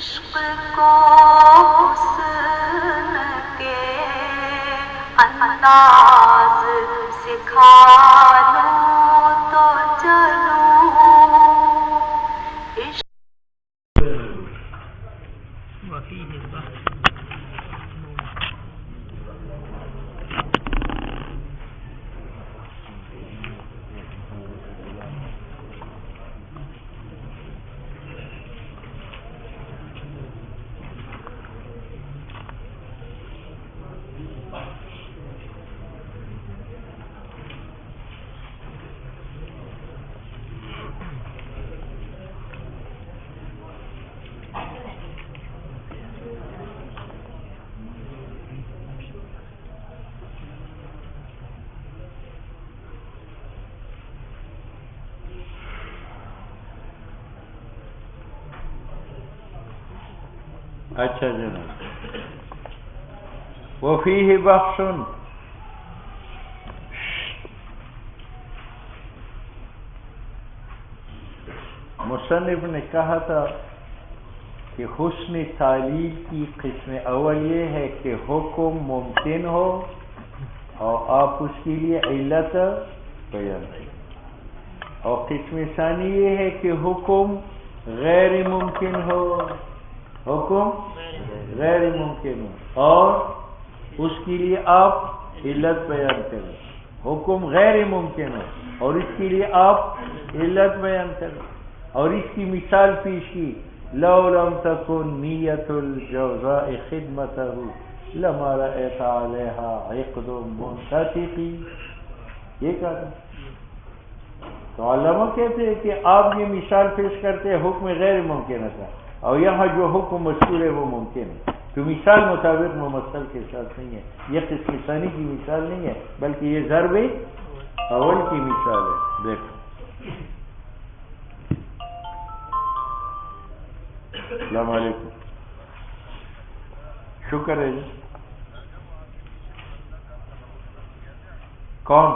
عشق کو حسن کے انداز سکھا لوں تو چلوں عشق اچھا جناب وفیہ بحث مصنف نے کہا تھا کہ حسن تعلیل کی قسم اول یہ ہے کہ حکم ممکن ہو اور آپ اس کے لیے علت بیان کریں، اور قسم ثانی یہ ہے کہ حکم غیر ممکن ہو، حکم غیر ممکن ہو اور اس کے لیے آپ علت بیان کریں، حکم غیر ممکن ہو اور اس کے لیے آپ علت بیان کریں، اور اس کی مثال پیش کی لو لم تکن نیت الجوزاء خدمتہ لما رأیت علیہا عقد منتطقی، یہ کہا۔ تو علماء کہتے ہیں کہ آپ یہ مثال پیش کرتے ہیں حکم غیر ممکن تھا، اور یہاں جو حکم مذکور ہے وہ ممکن ہے، تو مثال مطابق ممثل کے ساتھ نہیں ہے، یہ قسم ثانی کی مثال نہیں ہے بلکہ یہ ضرب اول کی مثال ہے۔ دیکھو السلام علیکم، شکر ہے جی۔ کون؟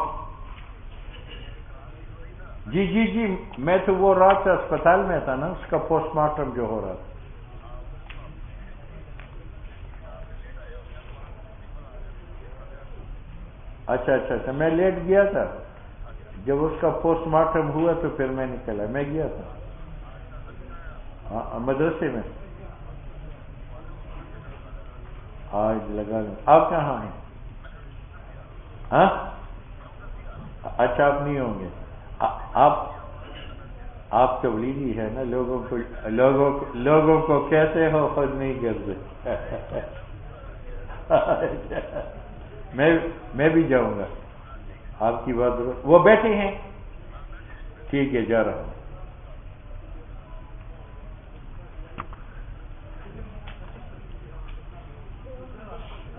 جی جی جی، میں تو وہ رات اسپتال میں تھا نا، اس کا پوسٹ مارٹم جو ہو رہا تھا۔ اچھا اچھا اچھا، میں لیٹ گیا تھا، جب اس کا پوسٹ مارٹم ہوا تو پھر میں نکلا، میں گیا تھا مدرسے میں۔ آج لگا لوں۔ آپ کہاں ہیں؟ ہاں اچھا، آپ نہیں ہوں گے، آپ تبلیغی ہے نا، لوگوں کو کہتے ہو خود نہیں کرتے۔ میں بھی جاؤں گا، آپ کی بات وہ بیٹھے ہیں، ٹھیک ہے جا رہا ہوں۔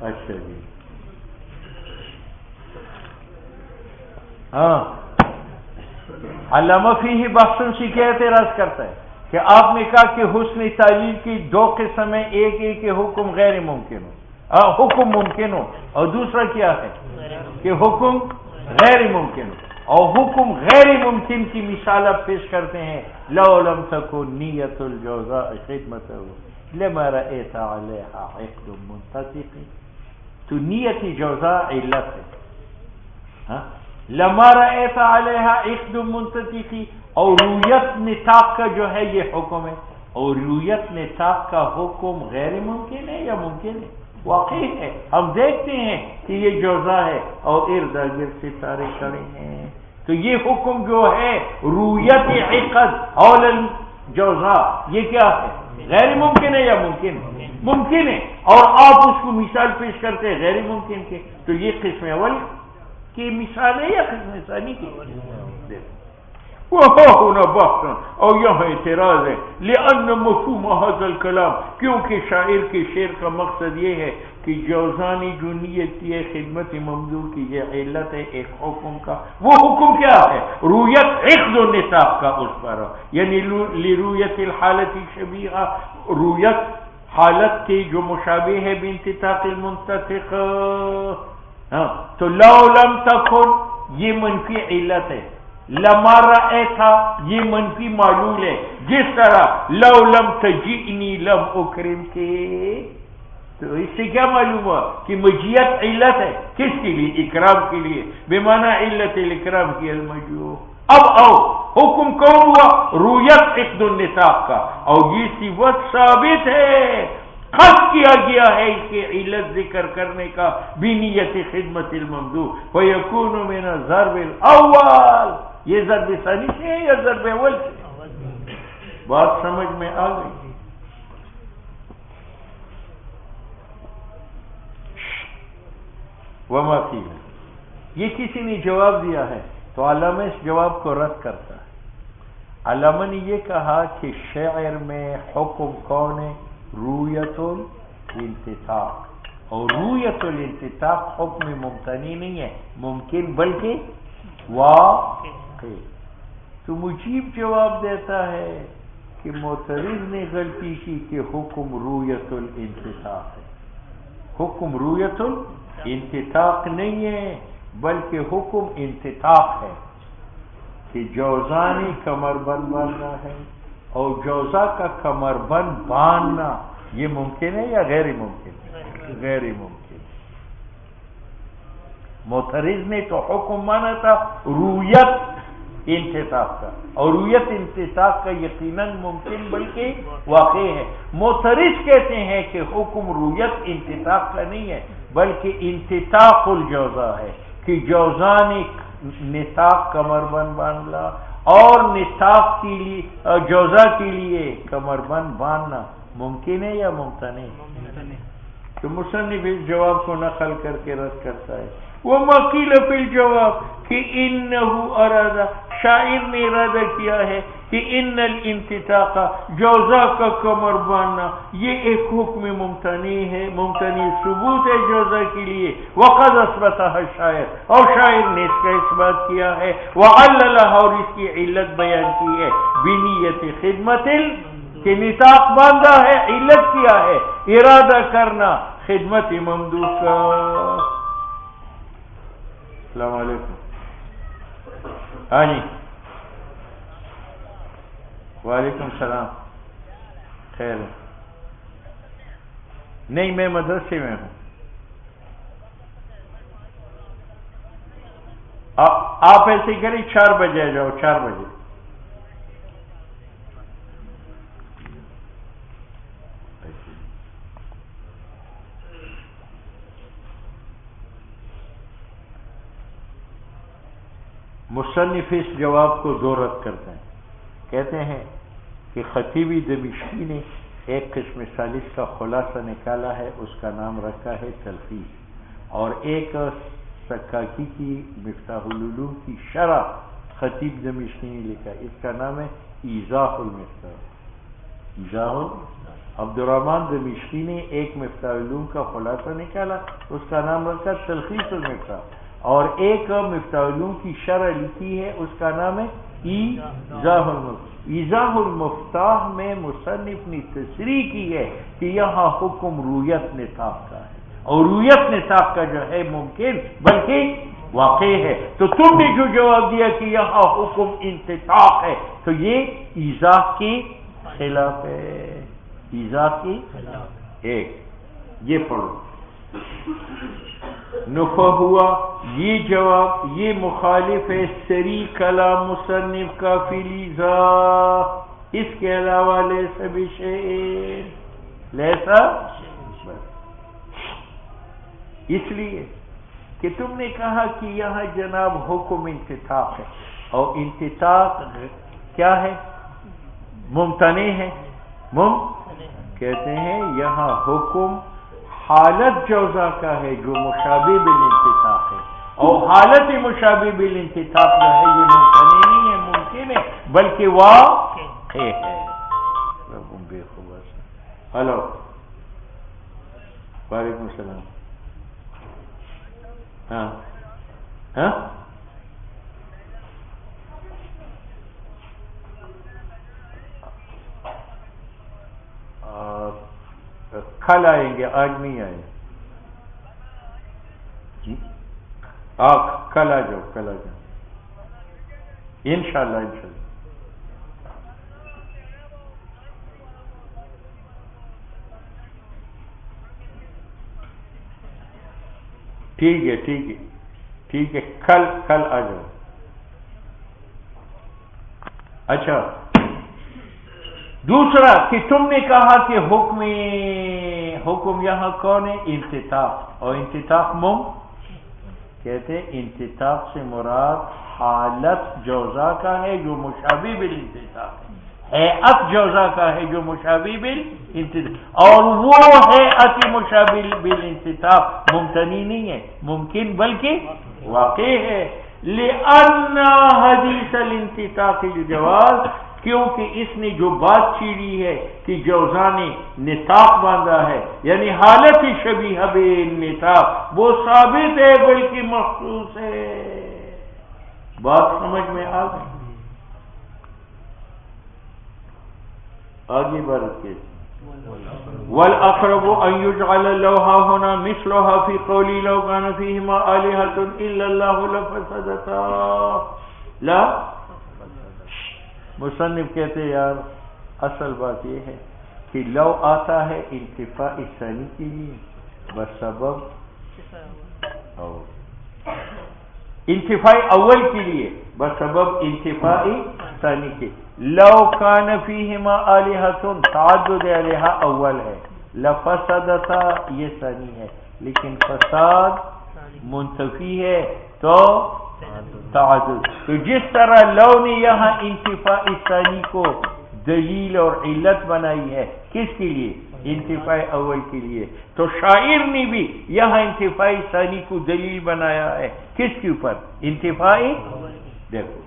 اچھا جی، ہاں علامہ فیہ بحث سے کیا اعتراض کرتا ہے کہ آپ نے کہا کہ حسن تعلیل کی دو قسم ہیں، ایک کہ حکم غیر ممکن ہو، حکم ممکن ہو، اور دوسرا کیا ہے کہ حکم غیر ممکن ہو، اور حکم غیر ممکن کی مثال آپ پیش کرتے ہیں لو لم تکن نیت الجوزاء خدمتہ لما رأیت علیہا عقد منتطق، تو نیت جوزاء علت ہے، لما رأیت علیہا عقد منتطق، اور رویت نطاق کا جو ہے یہ حکم ہے، اور رویت نطاق کا حکم غیر ممکن ہے یا ممکن ہے؟ واقعی ہے، ہم دیکھتے ہیں کہ یہ جوزا ہے اور ارد گرد ستارے کھڑے ہیں، تو یہ حکم جو ہے رویت عقد اول الجوزا یہ کیا ہے؟ غیر ممکن ہے یا ممکن ہے؟ ممکن ہے، اور آپ اس کو مثال پیش کرتے ہیں غیر ممکن کے، تو یہ قسم اول کی مثال ہے یا قسم ثانی کی؟ وَهَهُنَا بَحْثٌ، اور یہاں اعتراض ہے، لِأَنَّ مفہوم هذا الكلام، کیونکہ شاعر کے شعر کا مقصد یہ ہے کہ جوزانی جو نیت کی ہے خدمت ممدوح کی یہ علت ہے ایک حکم کا، وہ حکم کیا ہے؟ رویت عقد و نطاق کا اس پر، یعنی لرویت الحالت شبیہہ، رویت حالت کی جو مشابہ ہے بانتطاق المنتطق، ہاں تو لو لم تکن یہ منفی علت ہے، لما رأیتا یہ منفی معلول ہے، جس طرح لو لم تجئنی لم اکرم کے، تو اس سے کیا معلوم ہوا کہ مجیت علت ہے، کس کے لیے؟ اکرام کے لیے، بمعنی علت الاکرام کی المجیو۔ اب آؤ حکم کون ہوا؟ رویت عقد النطاق کا، اور یہ صفت ثابت ہے، خاص کیا گیا ہے اس کے علت ذکر کرنے کا بنیت خدمت الممدوح، فیکون من ضرب الاول، یہ ضرب ثانی سے ہے یا ضرب اول سے؟ بات سمجھ میں آ گئی؟ وما قیل، یہ کسی نے جواب دیا ہے تو علامہ اس جواب کو رد کرتا ہے۔ علامہ نے یہ کہا کہ شعر میں حکم کون ہے؟ رویت الانتطاق، اور رویت الانتطاق حکم ممتنی نہیں ہے، ممکن بلکہ واقع۔ تو مجیب جواب دیتا ہے کہ معترض نے غلطی کی کہ حکم رویت الانتطاق ہے، حکم رویت الانتطاق نہیں ہے بلکہ حکم انتطاق ہے کہ جوزانی کمر بند باندھنا ہے، اور جوزا کا کمر بند باندھنا یہ ممکن ہے یا غیر ممکن؟ غیر ممکن۔ معترض نے تو حکم مانا تھا رویت انتطاق کا، اور رویت انتطاق کا یقیناً ممکن بلکہ واقع ہے۔ معترض کہتے ہیں کہ حکم رویت انتطاق کا نہیں ہے بلکہ انتطاق الجوزا ہے، کہ جوزانی نطاق کمر بند باندھنا، اور نطاق کے لیے جوزا کے لیے کمر بند باندھنا ممکن ہے یا ممتنع ہے؟ تو مصنف اس جواب کو نقل کر کے رد کرتا ہے۔ وما قیل فی الجواب، کہ انہو ارادہ، شاعر نے ارادہ کیا ہے کہ ان الانتطاق، جوزا کا کمر باندھنا یہ ایک حکم ممتنع ہے، ممتنع ثبوت ہے جوزا کے لیے، وقد اثبتہ شاعر، اور شاعر نے اس کا اثبات کیا ہے، وعللہ، اور اس کی علت بیان کی ہے، بنیت خدمت کہ نطاق باندھا ہے، علت کیا ہے؟ ارادہ کرنا خدمت ممدوح کا۔ السلام علیکم۔ ہاں جی، وعلیکم السلام، خیر ہے؟ نہیں، میں مدرسے میں ہوں۔ آپ ایسے کریں 4 بجے آ جاؤ، 4 بجے۔ مصنف اس جواب کو دو رد کرتے ہیں، کہتے ہیں کہ خطیبی دمشقی نے ایک قسم ثالث کا خلاصہ نکالا ہے، اس کا نام رکھا ہے تلخیص، اور ایک سکاکی کی مفتاح العلوم کی شرح خطیب دمشقی نے لکھا، اس کا نام ہے ایضاح المفتاح۔ ایضاح عبدالرحمن دمشقی نے ایک مفتاح العلوم کا خلاصہ نکالا، اس کا نام رکھا تلخیص المفتاح، اور ایک مفتاح العلوم کی شرح لکھی ہے، اس کا نام ہے ایضاح المفتاح۔ ایضاح المفتاح میں مصنف نے تصریح کی ہے کہ یہاں حکم رویت نطاق کا ہے، اور رویت نطاق کا جو ہے ممکن بلکہ واقع ہے۔ تو تم نے جو جواب دیا کہ یہاں حکم انتطاق ہے، تو یہ ایضاح کے خلاف ہے، ایضاح کی ایک۔ یہ پڑھو، نفع ہوا یہ جواب، یہ مخالف ہے سری کلام مصنف کا فی الایضاح، اس کے علاوہ لیسا بشیء، لیسا، اس لیے کہ تم نے کہا کہ یہاں جناب حکم انتطاق ہے، اور انتطاق کیا ہے؟ ممتنع ہے، کہتے ہیں یہاں حکم حالت جوزا کا ہے جو مشابہ بالانتطاق ہے، اور حالت مشابہ بالانتطاق جو ہے یہ ممتنع نہیں ہے، ممکن ہے بلکہ واقع ہے۔ بے خوب۔ ہلو، وعلیکم السلام۔ ہاں ہاں، کل آئیں گے، آج نہیں آئے جی؟ آپ کل آ جاؤ، کل آ جاؤ۔ انشاءاللہ ٹھیک ہے ٹھیک ہے کل آ جاؤ. اچھا دوسرا کہ تم نے کہا کہ حکم یہاں کون ہے؟ انتطاق. اور انتطاق کہتے ہیں انتطاق سے مراد حالت جوزا کا ہے جو مشابہ بالانتطاق ہے، ہیئت جوزا کا ہے جو مشابہ بالانتطاق، اور وہ ہیئت مشابہ بالانتطاق ممتنی نہیں ہے، ممکن بلکہ واقع ہے. لأن حدیث الانتطاق الجواز، کیونکہ اس نے جو بات چھیڑی ہے کہ جوزا نے نطاق باندھا ہے، یعنی حالت شبیہ بالنطاق، وہ ثابت ہے بلکہ مخصوص ہے. بات سمجھ میں آ گئی؟ آگے بارت کے والأقرب أن يجعل اللوحة هنا مثلها في قولي لو كان فيهما آلهة إلا الله لفسدتا. لا، مصنف کہتے یار اصل بات یہ ہے کہ لو آتا ہے انتفاع ثانی کے لیے بسبب انتفاع اول کے لیے بسبب انتفاع ثانی کے. لو کان فیہما آلہۃ تعدد الہہ اول ہے، لفسدتا یہ ثانی ہے، لیکن فساد منتفی ہے تو تعدد. تو جس طرح لو نے یہاں انتفاع ثانی کو دلیل اور علت بنائی ہے، کس کے لیے؟ انتفاع اول کے لیے، تو شاعر نے بھی یہاں انتفاع ثانی کو دلیل بنایا ہے، کس کے اوپر؟ انتفاع. دیکھو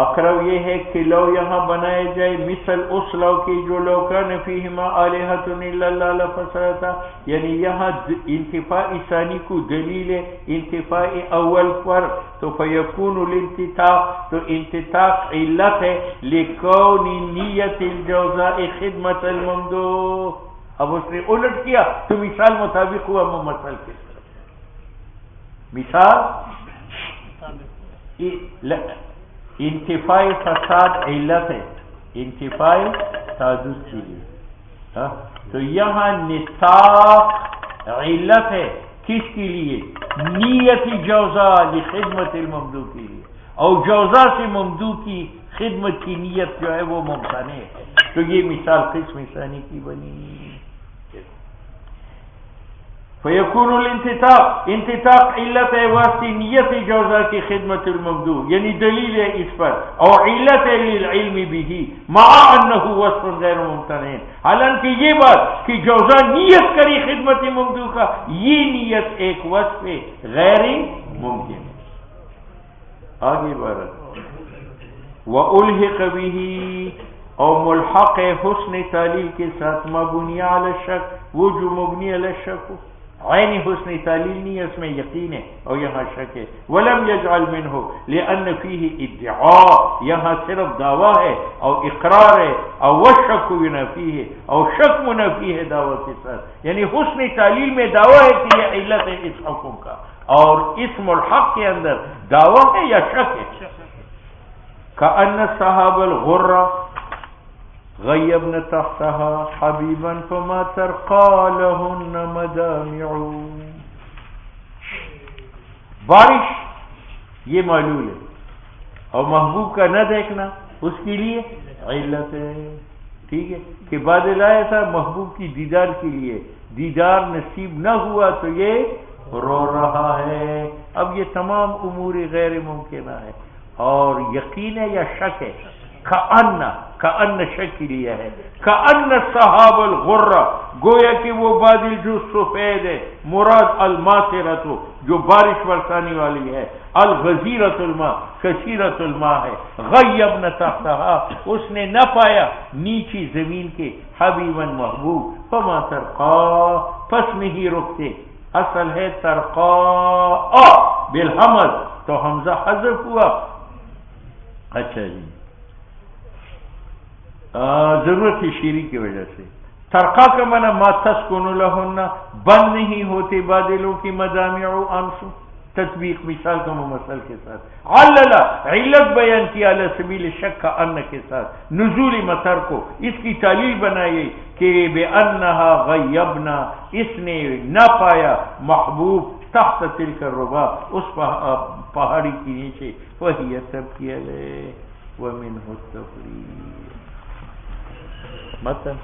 اقرب یہ ہے کہ لو یہاں بنائے جائے مثل اس لو کی جو لو کان فیہما آلہۃ الا اللہ لفسدتا، یعنی یہاں انتفاع ثانی کو دلیل ہے انتفاع اول پر، تو فیکون الانتطاق، تو انتطاق علت ہے لکون نیت الجوزاء خدمت الممدوح. اب اس نے الٹ کیا تو مثال مطابق ہوا ممثل کے مثال انتفاع فساد علت ہے انتفاع تعدد کے لیے، تو یہاں نطاق علت ہے کس کے لیے؟ نیت جوزا لخدمت الممدوح کے لیے، اور جوزا سے ممدوح کی خدمت کی نیت جو ہے وہ ممتنع ہے. تو یہ مثال قسم ثانی کی بنی. فیکون الانتطاق، انتطاق علت ہے واسطی نیت جوزا کی خدمت الممدوح، یعنی دلیل ہے اس پر، اور علت ہے للعلم بھی مع انہ وصف غیر ممتنع، حالانکہ یہ بات کہ جوزا نیت کری خدمت ممدوح کا، یہ نیت ایک وصف غیر ممکن ہے. آگے بارت وَأُلْحِقَ بِهِ، اور ملحق ہے حسن تعلیل کے ساتھ مبنی علی الشک، وہ جو مبنی علی الشک ہو، عین حسن تعلیل نہیں ہے، اس میں یقین ہے اور یہاں شک ہے. ولم یجعل منہ لأن فیہ ادعاء، یہاں صرف دعویٰ ہے اور اقرار ہے، اور والشک ینفی ہے، اور شک منفی ہے دعویٰ کے ساتھ، یعنی حسن تعلیل میں دعویٰ ہے کہ یہ علت ہے اس حکم کا، اور اس ملحق کے اندر دعویٰ ہے یا شک ہے. کأن الصحاب الغرہ غیبن تحتها حبیبا فما ترقى لهن مدامع. بارش یہ معلول ہے، اور محبوب کا نہ دیکھنا اس کے لیے علت ہے. ٹھیک ہے کہ بادل آیا تھا محبوب کی دیدار کے لیے، دیدار نصیب نہ ہوا تو یہ رو رہا ہے. اب یہ تمام امور غیر ممکنہ ہے، اور یقین ہے یا شک ہے؟ کأن شک کے لیے ہے. کأن الصحاب الغرہ، گویا کہ وہ بادل جو سفید ہے، مراد الماطرۃ جو بارش برسانے والی ہے، الغزیرۃ الماء کثیرۃ الماء ہے، غیبن تحتها اس نے نہ پایا نیچی زمین کے، حبیبا محبوب، فما ترقى پس نہیں رکتے. اصل ہے ترقى بالحمد، تو حمزہ حذف ہوا. اچھا جی، ضرورت ہے شیری کی وجہ سے. ترقا کا معنی ما تسکن لہن، بند نہیں ہوتے بادلوں کی مدامع آنسو. تطبیق مثال کا ممثل کے ساتھ، علّلہ علت بیان کیا علی سبیل شک کا ان کے ساتھ، نزول مطر کو اس کی تعلیل بنائی کہ بے انہا غیبنا اس نے نہ پایا محبوب تحت تلک الربا اس پہاڑی کے نیچے، وہی تبکی علیہ ومنہ التفریق. متن